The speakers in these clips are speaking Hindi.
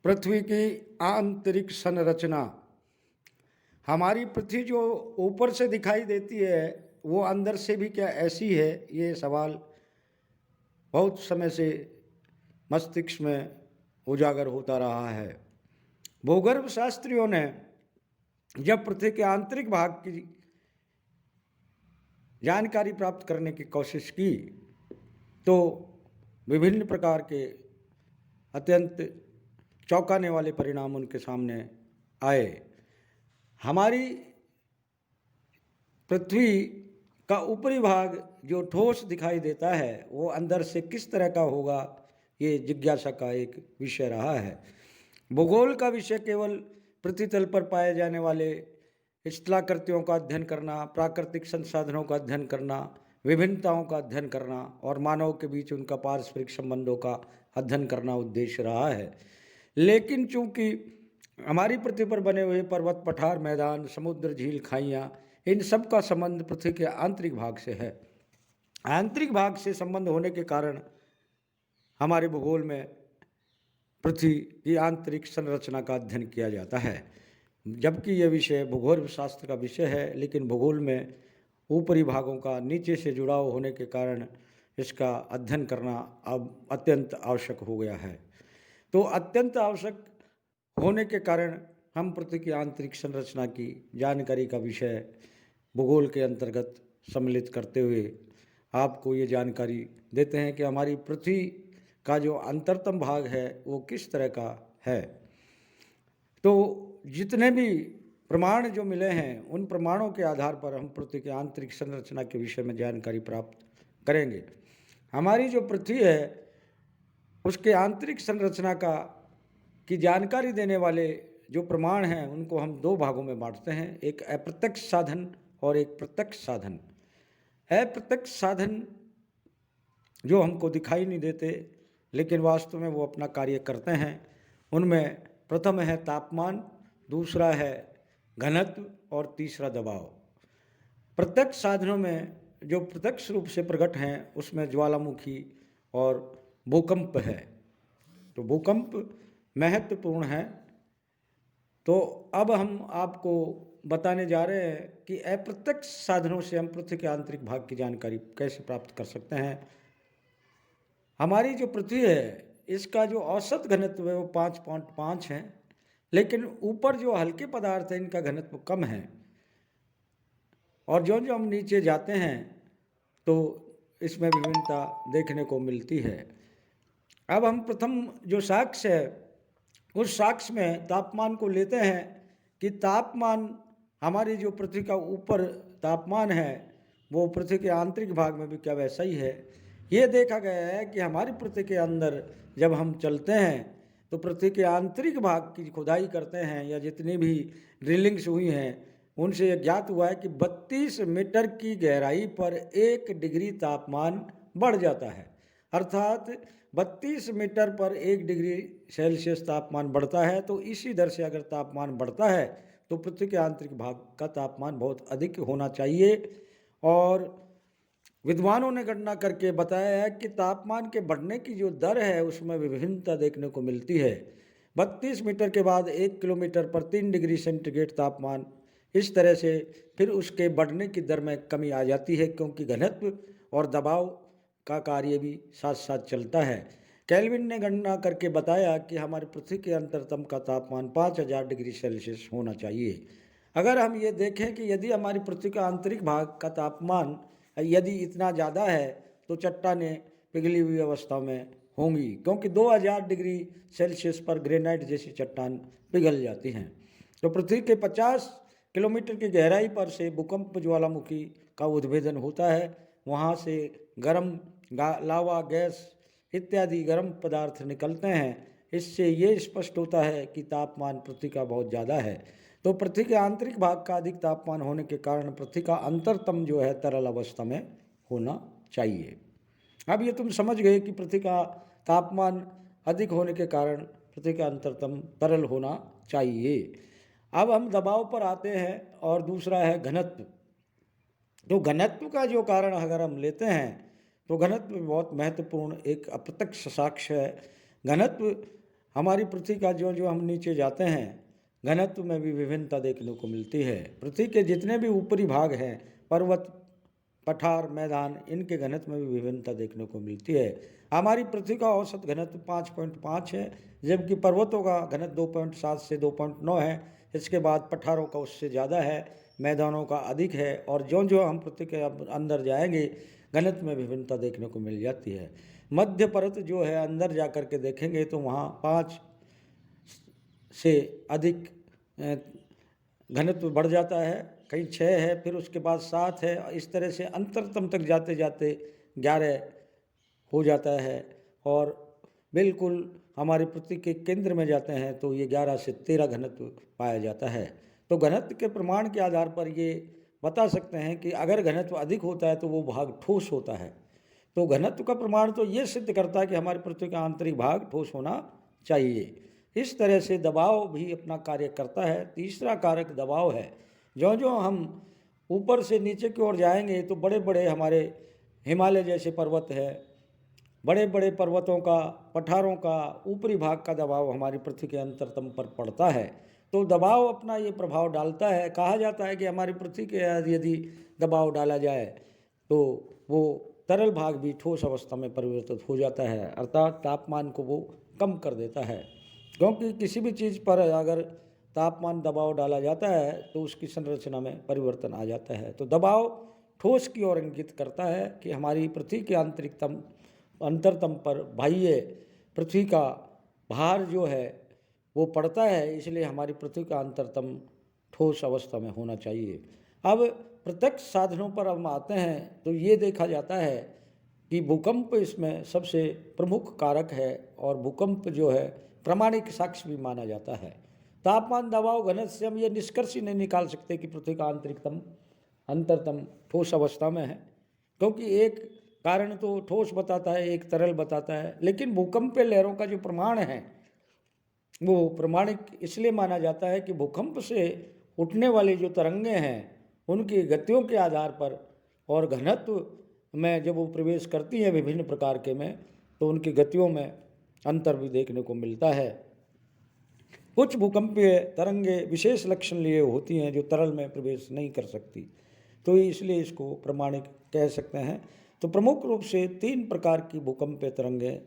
पृथ्वी की आंतरिक संरचना। हमारी पृथ्वी जो ऊपर से दिखाई देती है वो अंदर से भी क्या ऐसी है, ये सवाल बहुत समय से मस्तिष्क में उजागर होता रहा है। भूगर्भ शास्त्रियों ने जब पृथ्वी के आंतरिक भाग की जानकारी प्राप्त करने की कोशिश की तो विभिन्न प्रकार के अत्यंत चौंकाने वाले परिणाम उनके सामने आए। हमारी पृथ्वी का ऊपरी भाग जो ठोस दिखाई देता है वो अंदर से किस तरह का होगा, ये जिज्ञासा का एक विषय रहा है। भूगोल का विषय केवल पृथ्वी तल पर पाए जाने वाले स्थलाकृतियों का अध्ययन करना, प्राकृतिक संसाधनों का अध्ययन करना, विभिन्नताओं का अध्ययन करना और मानव के बीच उनका पारस्परिक संबंधों का अध्ययन करना उद्देश्य रहा है। लेकिन चूंकि हमारी पृथ्वी पर बने हुए पर्वत, पठार, मैदान, समुद्र, झील, खाइयाँ, इन सब का संबंध पृथ्वी के आंतरिक भाग से है। आंतरिक भाग से संबंध होने के कारण हमारे भूगोल में पृथ्वी की आंतरिक संरचना का अध्ययन किया जाता है। जबकि यह विषय भूगोल शास्त्र का विषय है, लेकिन भूगोल में ऊपरी भागों का नीचे से जुड़ाव होने के कारण इसका अध्ययन करना अब अत्यंत आवश्यक हो गया है। तो अत्यंत आवश्यक होने के कारण हम पृथ्वी की आंतरिक संरचना की जानकारी का विषय भूगोल के अंतर्गत सम्मिलित करते हुए आपको ये जानकारी देते हैं कि हमारी पृथ्वी का जो अंतरतम भाग है वो किस तरह का है। तो जितने भी प्रमाण जो मिले हैं उन प्रमाणों के आधार पर हम पृथ्वी की आंतरिक संरचना के विषय में जानकारी प्राप्त करेंगे। हमारी जो पृथ्वी है उसके आंतरिक संरचना की जानकारी देने वाले जो प्रमाण हैं उनको हम दो भागों में बांटते हैं, एक अप्रत्यक्ष साधन और एक प्रत्यक्ष साधन। अप्रत्यक्ष साधन जो हमको दिखाई नहीं देते लेकिन वास्तव में वो अपना कार्य करते हैं, उनमें प्रथम है तापमान, दूसरा है घनत्व और तीसरा दबाव। प्रत्यक्ष साधनों में जो प्रत्यक्ष रूप से प्रकट हैं उसमें ज्वालामुखी और भूकंप है। तो भूकंप महत्वपूर्ण है। तो अब हम आपको बताने जा रहे हैं कि अप्रत्यक्ष साधनों से हम पृथ्वी के आंतरिक भाग की जानकारी कैसे प्राप्त कर सकते हैं। हमारी जो पृथ्वी है इसका जो औसत घनत्व है वो 5.5 है, लेकिन ऊपर जो हल्के पदार्थ हैं इनका घनत्व कम है और जो जो हम नीचे जाते हैं तो इसमें विभिन्नता देखने को मिलती है। अब हम प्रथम जो साक्ष्य है उस साक्ष्य में तापमान को लेते हैं कि तापमान हमारी जो पृथ्वी का ऊपर तापमान है वो पृथ्वी के आंतरिक भाग में भी क्या वैसा ही है। ये देखा गया है कि हमारी पृथ्वी के अंदर जब हम चलते हैं तो पृथ्वी के आंतरिक भाग की खुदाई करते हैं या जितनी भी ड्रिलिंग्स हुई हैं उनसे यह ज्ञात हुआ है कि 32 मीटर की गहराई पर 1 डिग्री तापमान बढ़ जाता है। अर्थात 32 मीटर पर 1 डिग्री सेल्सियस तापमान बढ़ता है। तो इसी दर से अगर तापमान बढ़ता है तो पृथ्वी के आंतरिक भाग का तापमान बहुत अधिक होना चाहिए। और विद्वानों ने गणना करके बताया है कि तापमान के बढ़ने की जो दर है उसमें विभिन्नता देखने को मिलती है। 32 मीटर के बाद 1 किलोमीटर पर 3 डिग्री सेंटीग्रेड तापमान, इस तरह से फिर उसके बढ़ने की दर में कमी आ जाती है क्योंकि घनत्व और दबाव का कार्य भी साथ साथ चलता है। केल्विन ने गणना करके बताया कि हमारी पृथ्वी के अंतरतम का तापमान 5000 डिग्री सेल्सियस होना चाहिए। अगर हम ये देखें कि यदि हमारी पृथ्वी का आंतरिक भाग का तापमान यदि इतना ज़्यादा है तो चट्टानें पिघली हुई अवस्था में होंगी, क्योंकि 2000 डिग्री सेल्सियस पर ग्रेनाइट जैसी चट्टान पिघल जाती हैं। तो पृथ्वी के 50 किलोमीटर की गहराई पर से भूकंप ज्वालामुखी का उद्भेदन होता है। वहाँ से गर्म लावा, गैस इत्यादि गर्म पदार्थ निकलते हैं। इससे ये स्पष्ट होता है कि तापमान पृथ्वी का बहुत ज़्यादा है। तो पृथ्वी के आंतरिक भाग का अधिक तापमान होने के कारण पृथ्वी का अंतरतम जो है तरल अवस्था में होना चाहिए। अब ये तुम समझ गए कि पृथ्वी का तापमान अधिक होने के कारण पृथ्वी का अंतरतम तरल होना चाहिए। अब हम दबाव पर आते हैं और दूसरा है घनत्व। तो घनत्व का जो कारण अगर हम लेते हैं तो घनत्व बहुत महत्वपूर्ण एक अप्रत्यक्ष साक्ष्य है। घनत्व हमारी पृथ्वी का जो जो हम नीचे जाते हैं घनत्व में भी विभिन्नता देखने को मिलती है। पृथ्वी के जितने भी ऊपरी भाग हैं, पर्वत, पठार, मैदान, इनके घनत्व में भी विभिन्नता देखने को मिलती है। हमारी पृथ्वी का औसत घनत्व 5.5 है, जबकि पर्वतों का घनत्व 2.7 से 2.9 है। इसके बाद पठारों का उससे ज़्यादा है, मैदानों का अधिक है। और जो जो हम पृथ्वी के अंदर जाएंगे घनत्व में विभिन्नता देखने को मिल जाती है। मध्य परत जो है अंदर जा कर के देखेंगे तो वहाँ 5 से अधिक घनत्व बढ़ जाता है, कहीं 6 है, फिर उसके बाद 7 है। इस तरह से अंतरतम तक जाते जाते 11 हो जाता है। और बिल्कुल हमारी पृथ्वी के केंद्र में जाते हैं तो ये 11 से 13 घनत्व पाया जाता है। तो घनत्व के प्रमाण के आधार पर ये बता सकते हैं कि अगर घनत्व अधिक होता है तो वो भाग ठोस होता है। तो घनत्व का प्रमाण तो ये सिद्ध करता है कि हमारी पृथ्वी का आंतरिक भाग ठोस होना चाहिए। इस तरह से दबाव भी अपना कार्य करता है। तीसरा कारक दबाव है। जो जो हम ऊपर से नीचे की ओर जाएंगे तो बड़े बड़े हमारे हिमालय जैसे पर्वत है, बड़े बड़े पर्वतों का, पठारों का ऊपरी भाग का दबाव हमारी पृथ्वी के अंतरतम पर पड़ता है। तो दबाव अपना ये प्रभाव डालता है। कहा जाता है कि हमारी पृथ्वी के यदि दबाव डाला जाए तो वो तरल भाग भी ठोस अवस्था में परिवर्तित हो जाता है, अर्थात तापमान को वो कम कर देता है। क्योंकि किसी भी चीज़ पर अगर तापमान दबाव डाला जाता है तो उसकी संरचना में परिवर्तन आ जाता है। तो दबाव ठोस की ओर इंगित करता है कि हमारी पृथ्वी के अंतरतम पर बाह्य पृथ्वी का भार जो है वो पड़ता है, इसलिए हमारी पृथ्वी का अंतरतम ठोस अवस्था में होना चाहिए। अब प्रत्यक्ष साधनों पर हम आते हैं तो ये देखा जाता है कि भूकंप इसमें सबसे प्रमुख कारक है और भूकंप जो है प्रामाणिक साक्ष्य भी माना जाता है। तापमान, दबाव, घनत्व से हम ये निष्कर्ष ही नहीं निकाल सकते कि पृथ्वी का अंतरतम ठोस अवस्था में है, क्योंकि एक कारण तो ठोस बताता है, एक तरल बताता है। लेकिन भूकंपीय लहरों का जो प्रमाण है वो प्रमाणिक इसलिए माना जाता है कि भूकंप से उठने वाली जो तरंगें हैं उनकी गतियों के आधार पर और घनत्व में जब वो प्रवेश करती हैं विभिन्न प्रकार के में, तो उनकी गतियों में अंतर भी देखने को मिलता है। कुछ भूकंपीय तरंगें विशेष लक्षण लिए होती हैं जो तरल में प्रवेश नहीं कर सकती, तो इसलिए इसको प्रमाणिक कह सकते हैं। तो प्रमुख रूप से 3 प्रकार की भूकंपीय तरंगें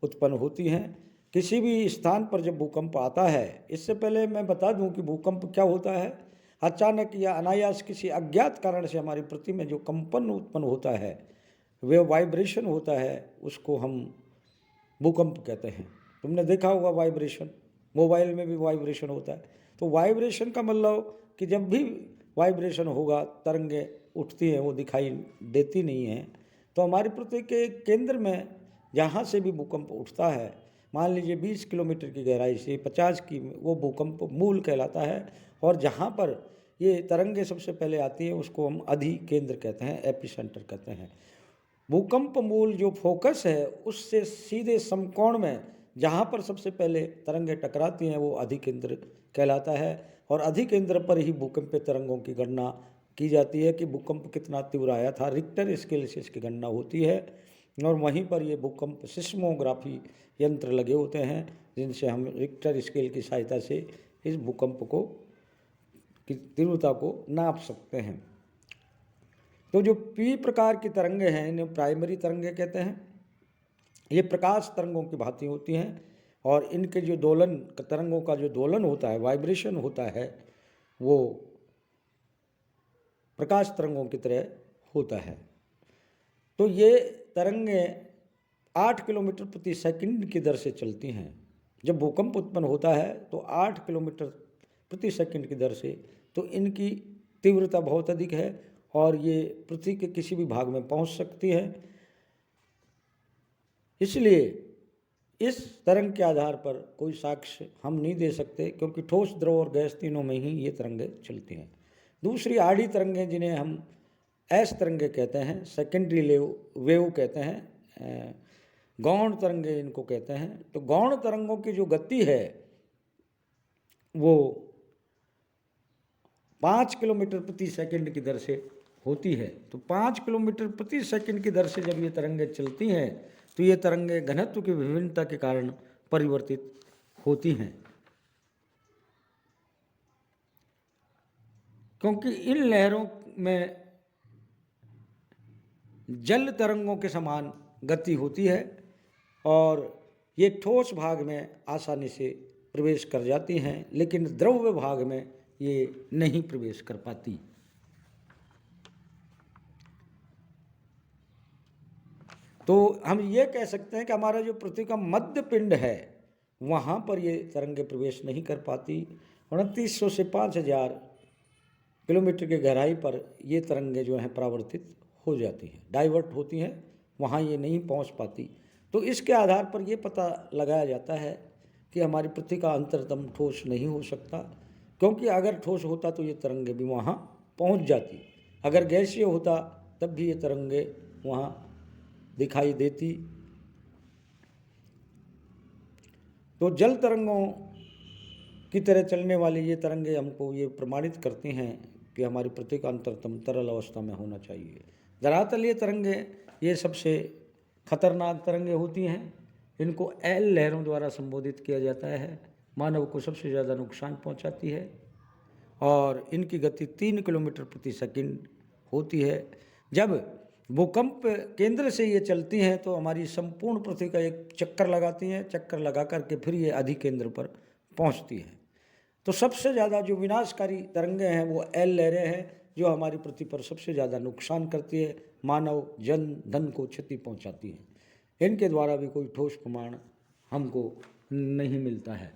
उत्पन्न होती हैं किसी भी स्थान पर जब भूकंप आता है। इससे पहले मैं बता दूं कि भूकंप क्या होता है। अचानक या अनायास किसी अज्ञात कारण से हमारी पृथ्वी में जो कंपन उत्पन्न होता है, वे वाइब्रेशन होता है, उसको हम भूकंप कहते हैं। तुमने देखा होगा वाइब्रेशन, मोबाइल में भी वाइब्रेशन होता है। तो वाइब्रेशन का मतलब कि जब भी वाइब्रेशन होगा, तरंगें उठती हैं, वो दिखाई देती नहीं हैं। तो हमारी पृथ्वी के केंद्र में जहाँ से भी भूकंप उठता है, मान लीजिए 20 किलोमीटर की गहराई से 50 की, वो भूकंप मूल कहलाता है। और जहाँ पर ये तरंगें सबसे पहले आती हैं उसको हम अधिकेंद्र कहते हैं, एपिसेंटर कहते हैं। भूकंप मूल जो फोकस है उससे सीधे समकोण में जहाँ पर सबसे पहले तरंगें टकराती हैं वो अधिकेंद्र कहलाता है। और अधिकेंद्र पर ही भूकंपीय तरंगों की गणना की जाती है कि भूकंप कितना तीव्र आया था। रिक्टर स्केल से इसकी गणना होती है और वहीं पर ये भूकंप सिस्मोग्राफी यंत्र लगे होते हैं जिनसे हम रिक्टर स्केल की सहायता से इस भूकंप को की तीव्रता को नाप सकते हैं। तो जो पी प्रकार की तरंगें हैं इन्हें प्राइमरी तरंगें कहते हैं। ये प्रकाश तरंगों की भांति होती हैं और इनके जो दोलन, तरंगों का जो दोलन होता है, वाइब्रेशन होता है, वो प्रकाश तरंगों की तरह होता है। तो ये तरंगें 8 किलोमीटर प्रति सेकंड की दर से चलती हैं। जब भूकंप उत्पन्न होता है तो 8 किलोमीटर प्रति सेकंड की दर से, तो इनकी तीव्रता बहुत अधिक है और ये पृथ्वी के किसी भी भाग में पहुंच सकती है। इसलिए इस तरंग के आधार पर कोई साक्ष्य हम नहीं दे सकते, क्योंकि ठोस, द्रव और गैस तीनों में ही ये तरंगें चलती हैं। दूसरी आड़ी तरंगें जिन्हें हम एस तरंगें कहते हैं, सेकेंडरी वेव कहते हैं, गौण तरंगें इनको कहते हैं। तो गौण तरंगों की जो गति है वो 5 किलोमीटर प्रति सेकंड की दर से होती है। तो 5 किलोमीटर प्रति सेकंड की दर से जब ये तरंगें चलती हैं तो ये तरंगें घनत्व की विभिन्नता के कारण परिवर्तित होती हैं, क्योंकि इन लहरों में जल तरंगों के समान गति होती है और ये ठोस भाग में आसानी से प्रवेश कर जाती हैं, लेकिन द्रव्य भाग में ये नहीं प्रवेश कर पाती। तो हम ये कह सकते हैं कि हमारा जो पृथ्वी का मध्य पिंड है वहाँ पर ये तरंगें प्रवेश नहीं कर पाती। 2900 से 5000 किलोमीटर की गहराई पर ये तरंगें जो हैं परावर्तित हो जाती हैं, डाइवर्ट होती हैं, वहाँ ये नहीं पहुँच पाती। तो इसके आधार पर ये पता लगाया जाता है कि हमारी पृथ्वी का अंतरतम ठोस नहीं हो सकता, क्योंकि अगर ठोस होता तो ये तरंगें भी वहाँ पहुँच जाती। अगर गैसीय होता तब भी ये तरंगें वहाँ दिखाई देती। तो जल तरंगों की तरह चलने वाली ये तरंगें हमको ये प्रमाणित करती हैं कि हमारी पृथ्वी का अंतरतम तरल अवस्था में होना चाहिए। धरातलीय तरंगें ये सबसे खतरनाक तरंगें होती हैं। इनको एल लहरों द्वारा संबोधित किया जाता है। मानव को सबसे ज़्यादा नुकसान पहुंचाती है और इनकी गति 3 किलोमीटर प्रति सेकंड होती है। जब भूकंप केंद्र से ये चलती हैं तो हमारी संपूर्ण पृथ्वी का एक चक्कर लगाती हैं, चक्कर लगा करके फिर ये अधिकेंद्र पर पहुंचती है। तो सबसे ज़्यादा जो विनाशकारी तरंगें हैं वो एल लहरें हैं, जो हमारी पृथ्वी पर सबसे ज़्यादा नुकसान करती है, मानव जन धन को क्षति पहुंचाती है। इनके द्वारा भी कोई ठोस प्रमाण हमको नहीं मिलता है।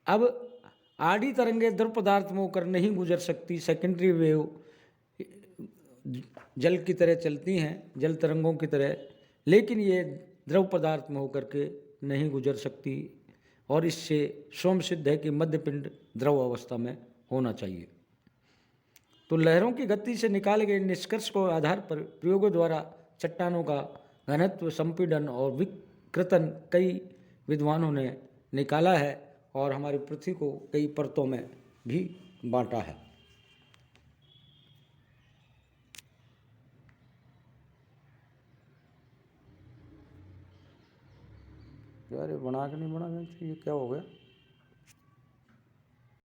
अब आड़ी तरंगें द्रव पदार्थ में होकर नहीं गुजर सकती, सेकेंडरी वेव जल की तरह चलती हैं, जल तरंगों की तरह, लेकिन ये द्रव पदार्थ में होकर के नहीं गुजर सकती और इससे स्वयं सिद्ध है कि मध्यपिंड द्रव अवस्था में होना चाहिए। तो लहरों की गति से निकाले गए निष्कर्ष को आधार पर प्रयोगों द्वारा चट्टानों का घनत्व, संपीड़न और विकृतन कई विद्वानों ने निकाला है और हमारी पृथ्वी को कई परतों में भी बांटा है। यार ये बना के नहीं बनाना चाहिए, क्या हो गया?